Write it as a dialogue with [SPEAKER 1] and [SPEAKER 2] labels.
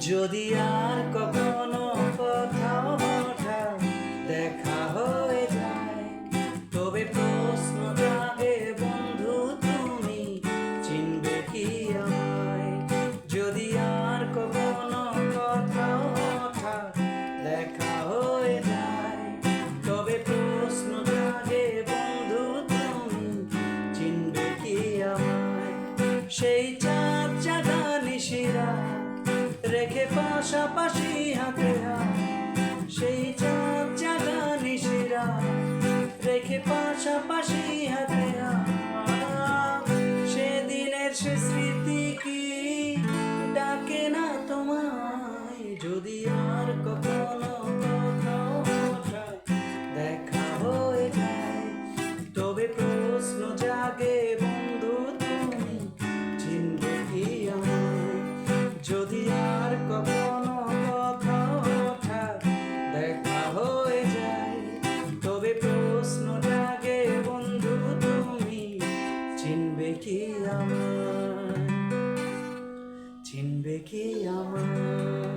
[SPEAKER 1] যদি আর কখনো কোথাও হঠাৎ দেখা হয়ে যায়, তবে প্রশ্ন জাগে বন্ধু, তুমি চিনবে কি আমায়? যদি আর কখনো কোথাও হঠাৎ দেখা হয়ে যায়, তবে প্রশ্ন জাগে বন্ধু, তুমি চিনবে কি আমায়? সেই চাঁদ জাগা নিশিরা রেখে পাশাপাশি হাতে হাত, সেই চাঁদ জাগা নিশিরা রেখে পাশাপাশি হাতে হাত, সেদিনের সে স্মৃতি কি ডাকে না তোমায়? যদি আর কখনো কোথাও হঠাৎ দেখা হয়ে যায়, তবে প্রশ্ন জাগে বন্ধু, তুমি চিনবে কি আমায়? যদি আর কখনো কোথাও হঠাৎ দেখা হয়ে যায়, তবে প্রশ্ন জাগে বন্ধু, তুমি চিনবে কি আমায়? চিনবে কি আমায়?